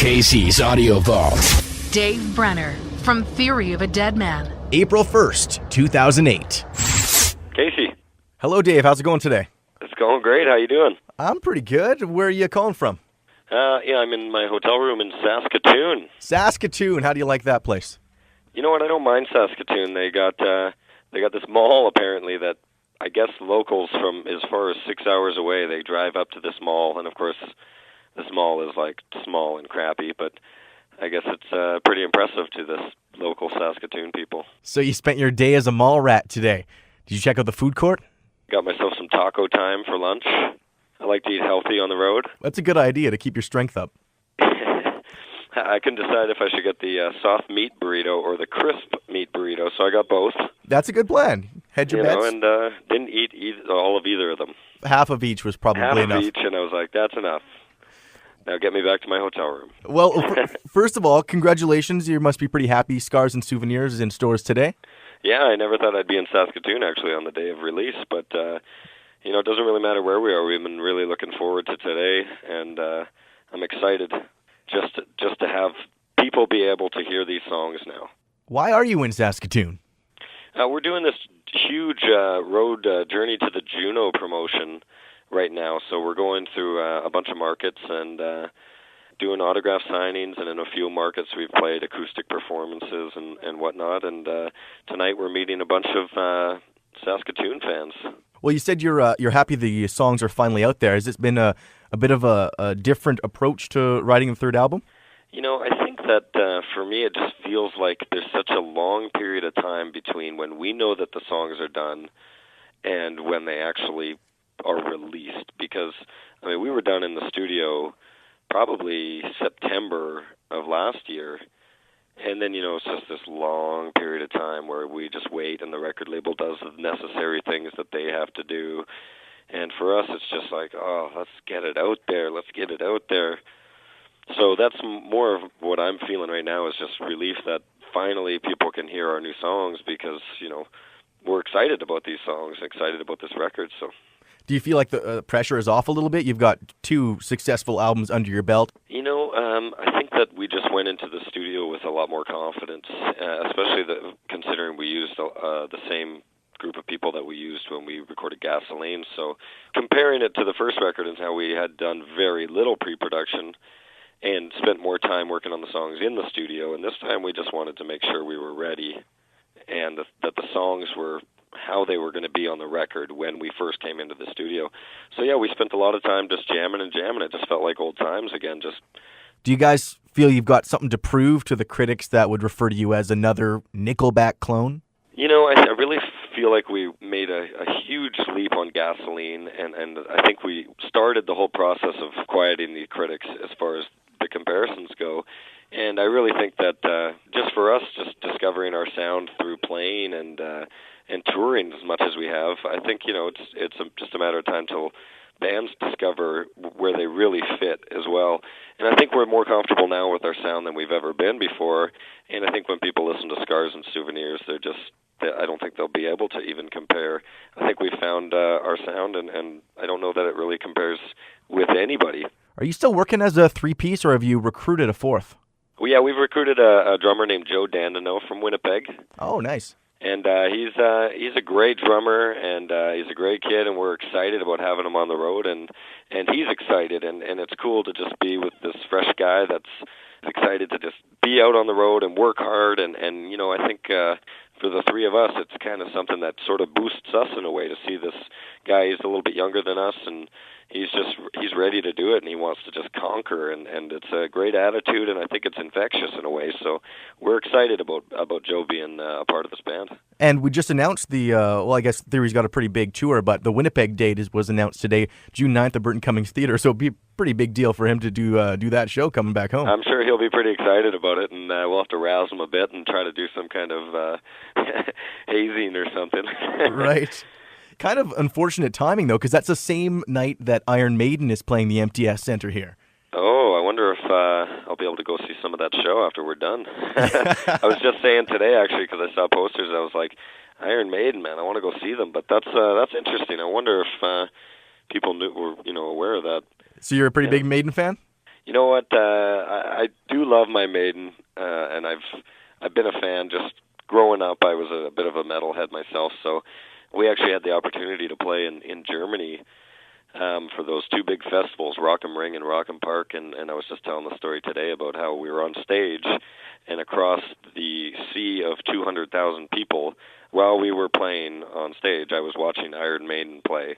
Casey's Audio Vault. Dave Brenner from Theory of a Deadman. April 1st, 2008. Casey. Hello, Dave. How's it going today? It's going great. How you doing? I'm pretty good. Where are you calling from? I'm in my hotel room in Saskatoon. Saskatoon. How do you like that place? You know what? I don't mind Saskatoon. They got this mall apparently that I guess locals from as far as 6 hours away, they drive up to this mall, and of course this mall is like small and crappy, but I guess it's pretty impressive to this local Saskatoon people. So you spent your day as a mall rat today. Did you check out the food court? Got myself some taco time for lunch. I like to eat healthy on the road. That's a good idea to keep your strength up. I can decide if I should get the soft meat burrito or the crisp meat burrito, so I got both. That's a good plan. Hedge your bets. And didn't eat all of either of them. Half of each was probably enough. Half of each, and I was like, that's enough. Now get me back to my hotel room. Well, first of all, congratulations. You must be pretty happy. Scars and Souvenirs is in stores today. Yeah, I never thought I'd be in Saskatoon, actually, on the day of release, but, it doesn't really matter where we are. We've been really looking forward to today, and I'm excited just to have people be able to hear these songs now. Why are you in Saskatoon? We're doing this huge road journey to the Juno promotion right now, so we're going through a bunch of markets and doing autograph signings, and in a few markets we've played acoustic performances and whatnot, and tonight we're meeting a bunch of Saskatoon fans. Well, you said you're happy the songs are finally out there. Has this been a bit of a different approach to writing the third album? I think that for me it just feels like there's such a long period of time between when we know that the songs are done and when they actually are released. Because, we were done in the studio probably September of last year, and then, it's just this long period of time where we just wait and the record label does the necessary things that they have to do. And for us, it's just like, let's get it out there. Let's get it out there. So that's more of what I'm feeling right now, is just relief that finally people can hear our new songs because, we're excited about these songs, excited about this record. So, do you feel like the pressure is off a little bit? You've got 2 successful albums under your belt. I think that we just went into the studio with a lot more confidence, especially considering we used the same group of people that we used when we recorded Gasoline. So comparing it to the first record and how we had done very little pre-production and spent more time working on the songs in the studio, and this time we just wanted to make sure we were ready and that the songs were how they were going to be on the record when we first came into the studio. So yeah, we spent a lot of time just jamming and jamming. It just felt like old times again. Do you guys feel you've got something to prove to the critics that would refer to you as another Nickelback clone? I really feel like we made a huge leap on Gasoline, and I think we started the whole process of quieting the critics as far as the comparisons go. And I really think that just for us, just discovering our sound through playing and touring as much as we have, I think it's just a matter of time till bands discover where they really fit as well. And I think we're more comfortable now with our sound than we've ever been before. And I think when people listen to Scars and Souvenirs, I don't think they'll be able to even compare. I think we found our sound, and I don't know that it really compares with anybody. Are you still working as a 3-piece, or have you recruited a 4th? Well, yeah, we've recruited a drummer named Joe Dandino from Winnipeg. Oh, nice. And he's a great drummer, and he's a great kid, and we're excited about having him on the road, and he's excited, and it's cool to just be with this fresh guy that's excited to just be out on the road and work hard, and I think for the three of us, it's kind of something that sort of boosts us in a way to see this guy. He's a little bit younger than us, and he's ready to do it, and he wants to just conquer, and it's a great attitude, and I think it's infectious in a way. So we're excited about Joe being a part of this band. And we just announced I guess Theory's got a pretty big tour, but the Winnipeg date was announced today, June 9th at Burton Cummings Theatre, so it'd be a pretty big deal for him to do that show coming back home. I'm sure he'll be pretty excited about it, and we'll have to rouse him a bit and try to do some kind of hazing or something. Right. Kind of unfortunate timing, though, because that's the same night that Iron Maiden is playing the MTS Centre here. Oh, I wonder if I'll be able to go see some of that show after we're done. I was just saying today, actually, because I saw posters, I was like, Iron Maiden, man, I want to go see them. But that's interesting. I wonder if people were aware of that. So you're a pretty big Maiden fan? You know what? I do love my Maiden, and I've been a fan just growing up. I was a bit of a metalhead myself, so we actually had the opportunity to play in Germany for those two big festivals, Rock am Ring and Rock am Park, and I was just telling the story today about how we were on stage, and across the sea of 200,000 people, while we were playing on stage, I was watching Iron Maiden play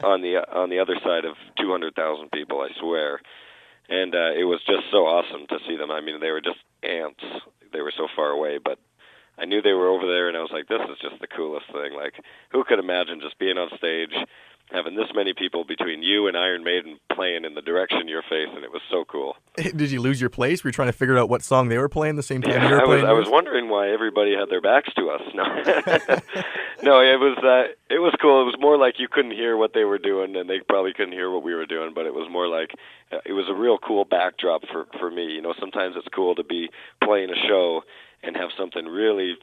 on the other side of 200,000 people, I swear. And it was just so awesome to see them. I mean, they were just ants. They were so far away, but I knew they were over there, and I was like, this is just the coolest thing. Like, who could imagine just being on stage, having this many people between you and Iron Maiden playing in the direction you're facing? It was so cool. Did you lose your place? Were you trying to figure out what song they were playing the same time Yeah, you were playing? I was wondering why everybody had their backs to us. No, no, it was cool. It was more like you couldn't hear what they were doing, and they probably couldn't hear what we were doing. But it was more like it was a real cool backdrop for me. You know, sometimes it's cool to be playing a show and have something really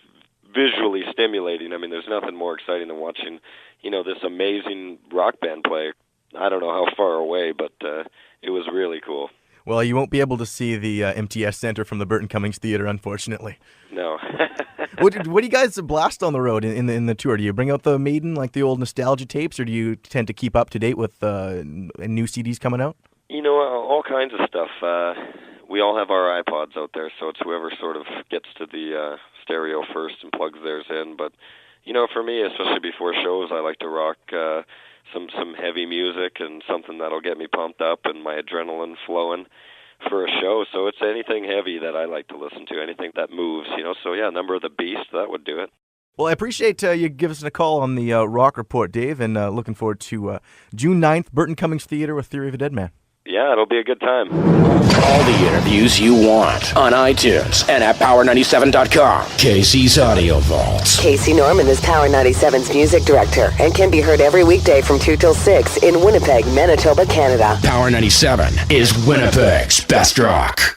visually stimulating. I mean, there's nothing more exciting than watching, you know, this amazing rock band play. I don't know how far away, but it was really cool. Well, you won't be able to see the MTS Center from the Burton Cummings Theatre, unfortunately. No. What do you guys blast on the road in the tour? Do you bring out the Maiden, like the old nostalgia tapes, or do you tend to keep up to date with new CDs coming out? You know, all kinds of stuff. We all have our iPods out there, so it's whoever sort of gets to the stereo first and plugs theirs in. But, you know, for me, especially before shows, I like to rock some heavy music and something that'll get me pumped up and my adrenaline flowing for a show. So it's anything heavy that I like to listen to, anything that moves, you know. So, yeah, Number of the Beast, that would do it. Well, I appreciate you giving us a call on the Rock Report, Dave, and looking forward to June 9th, Burton Cummings Theatre with Theory of a Deadman. Yeah, it'll be a good time. All the interviews you want on iTunes and at Power97.com. Casey's Audio Vaults. Casey Norman is Power 97's music director and can be heard every weekday from 2 till 6 in Winnipeg, Manitoba, Canada. Power 97 is Winnipeg's best rock.